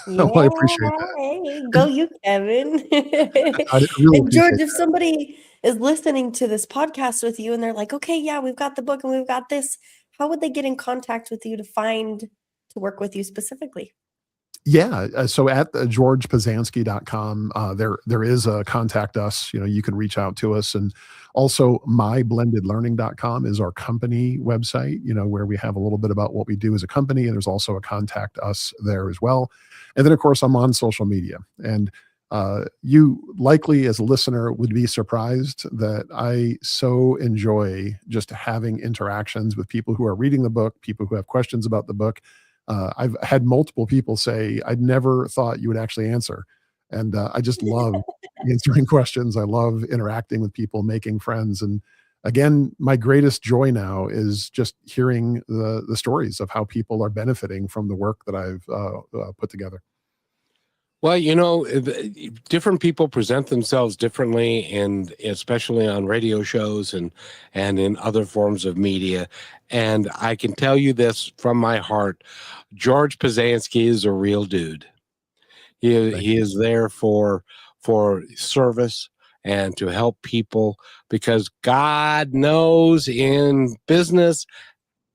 Well, I Yeah, appreciate that. hey, go you, Kevin. I really And George, appreciate if somebody is listening to this podcast with you and they're like, okay, yeah, we've got the book and we've got this, how would they get in contact with you to work with you specifically? Yeah. So at georgepesansky.com, there is a contact us. You can reach out to us. And also myblendedlearning.com is our company website, where we have a little bit about what we do as a company. And there's also a contact us there as well. And then, of course, I'm on social media. And you likely, as a listener, would be surprised that I so enjoy just having interactions with people who are reading the book, people who have questions about the book. I've had multiple people say, "I'd never thought you would actually answer." And I just love answering questions. I love interacting with people, making friends. And again, my greatest joy now is just hearing the stories of how people are benefiting from the work that I've put together. Well, different people present themselves differently, and especially on radio shows and in other forms of media. And I can tell you this from my heart: George Pesansky is a real dude. He is there for service and to help people, because God knows in business.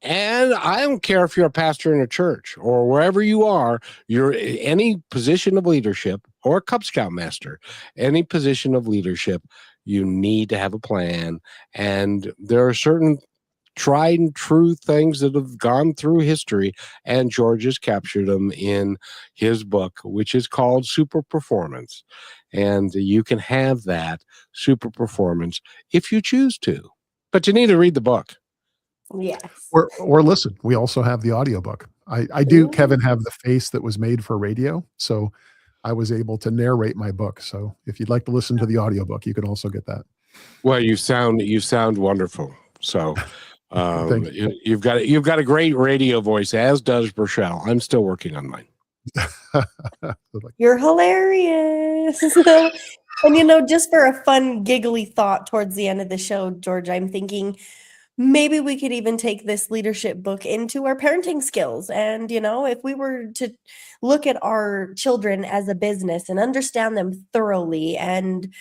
And I don't care if you're a pastor in a church or wherever you are, you're any position of leadership, or a Cub Scout master, any position of leadership, you need to have a plan. And there are certain tried and true things that have gone through history, and George has captured them in his book, which is called Superperformance. And you can have that Superperformance if you choose to, but you need to read the book. Yes. Or listen, we also have the audiobook. I do, Kevin, have the face that was made for radio. So I was able to narrate my book. So if you'd like to listen to the audiobook, you can also get that. Well, you sound wonderful. So you've got a great radio voice, as does Burchell. I'm still working on mine. You're hilarious. And just for a fun, giggly thought towards the end of the show, George, I'm thinking maybe we could even take this leadership book into our parenting skills. And, if we were to look at our children as a business and understand them thoroughly and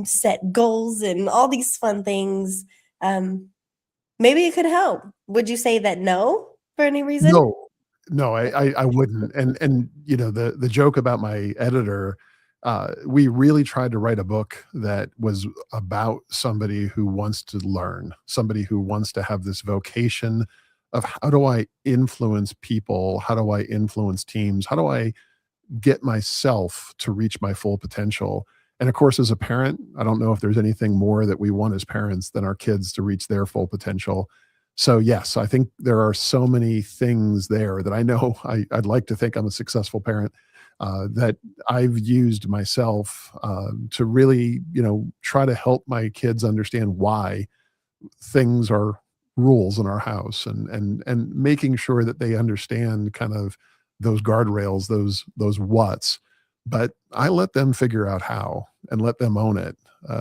set goals and all these fun things, maybe it could help. Would you say that no, for any reason? No, I wouldn't. And the joke about my editor, we really tried to write a book that was about somebody who wants to learn, somebody who wants to have this vocation of, how do I influence people? How do I influence teams? How do I get myself to reach my full potential? And of course, as a parent, I don't know if there's anything more that we want as parents than our kids to reach their full potential. So yes, I think there are so many things there that I know I'd like to think I'm a successful parent, that I've used myself to really, try to help my kids understand why things are rules in our house, and making sure that they understand kind of those guardrails, those what's. But I let them figure out how and let them own it,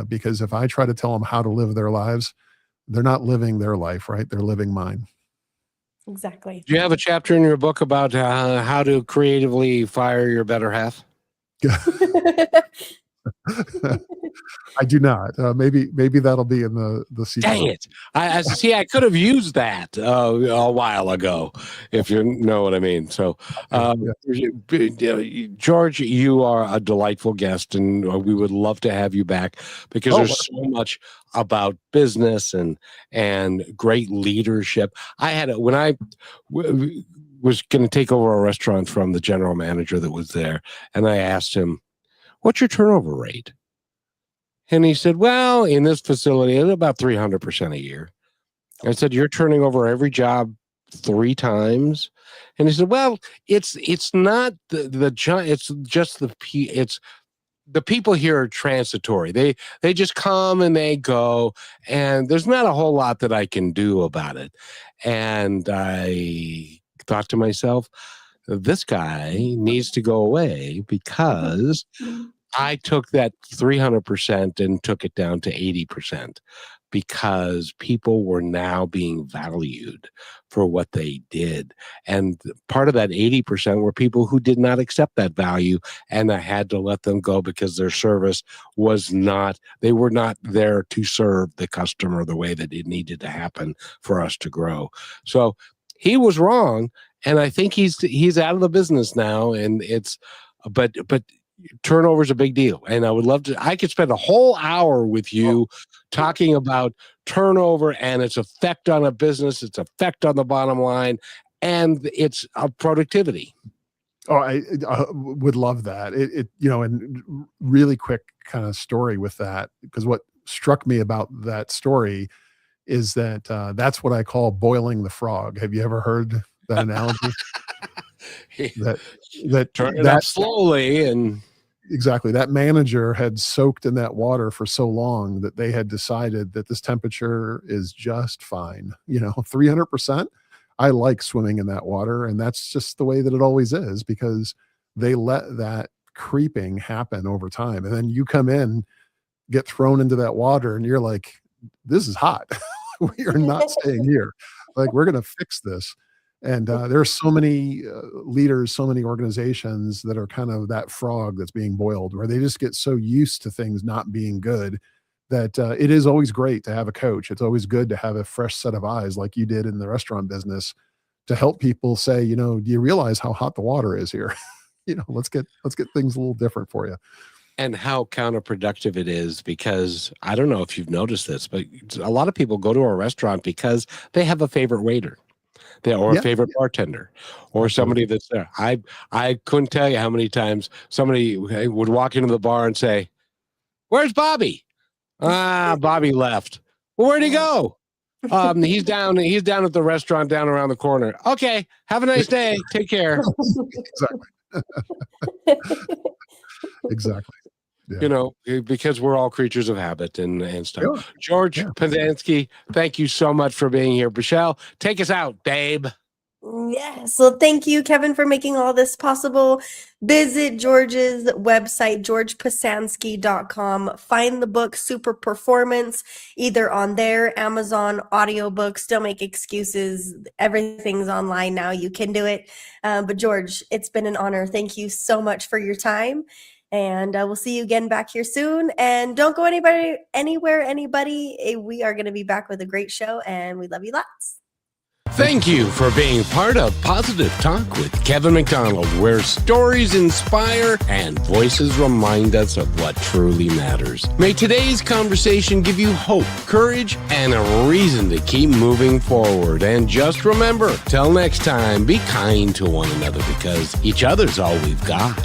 because if I try to tell them how to live their lives, they're not living their life, right? They're living mine. Exactly. Do you have a chapter in your book about how to creatively fire your better half? I do not. Maybe that'll be in the sequel. Dang it! I see. I could have used that a while ago, if you know what I mean. So, George, you are a delightful guest, and we would love to have you back, because there's so much about business and great leadership. I had when I was going to take over a restaurant from the general manager that was there, and I asked him, "What's your turnover rate?" And he said, "Well, in this facility, it's about 300% a year." I said, "You're turning over every job 3 times?" And he said, "Well, it's not the job. It's just the people here are transitory. They just come and they go, and there's not a whole lot that I can do about it." And I thought to myself, this guy needs to go away, because I took that 300% and took it down to 80% because people were now being valued for what they did. And part of that 80% were people who did not accept that value, and I had to let them go because their service was not, they were not there to serve the customer the way that it needed to happen for us to grow. So he was wrong, and I think he's out of the business now, and but turnover is a big deal. And I could spend a whole hour with you talking about turnover and its effect on a business, its effect on the bottom line, and its productivity. Oh, I would love that. And really quick kind of story with that, because what struck me about that story is that that's what I call boiling the frog. Have you ever heard that analogy? that turn it up slowly. And exactly, that manager had soaked in that water for so long that they had decided that this temperature is just fine. 300%. I like swimming in that water, and that's just the way that it always is, because they let that creeping happen over time. And then you come in, get thrown into that water, and you're like, this is hot. We are not staying here. Like, we're going to fix this. And there are so many leaders, so many organizations that are kind of that frog that's being boiled, where they just get so used to things not being good that it is always great to have a coach. It's always good to have a fresh set of eyes, like you did in the restaurant business, to help people say, do you realize how hot the water is here? Let's get things a little different for you. And how counterproductive it is, because I don't know if you've noticed this, but a lot of people go to a restaurant because they have a favorite waiter. Or a favorite bartender, or somebody that's there. I couldn't tell you how many times somebody would walk into the bar and say, "Where's Bobby?" Bobby left. Well, where'd he go? He's down at the restaurant down around the corner. Okay, have a nice day. Take care. Exactly. Yeah. Because we're all creatures of habit and stuff. Sure. George Pesansky, thank you so much for being here. Michelle, take us out, babe. Yes. Well, thank you, Kevin, for making all this possible. Visit George's website, georgepesansky.com. Find the book Superperformance, either on there, Amazon, audiobooks. Don't make excuses. Everything's online now. You can do it. But George, it's been an honor. Thank you so much for your time. And we'll see you again back here soon. And don't go anywhere, anybody. We are going to be back with a great show, and we love you lots. Thank you for being part of Positive Talk with Kevin McDonald, where stories inspire and voices remind us of what truly matters. May today's conversation give you hope, courage, and a reason to keep moving forward. And just remember, till next time, be kind to one another, because each other's all we've got.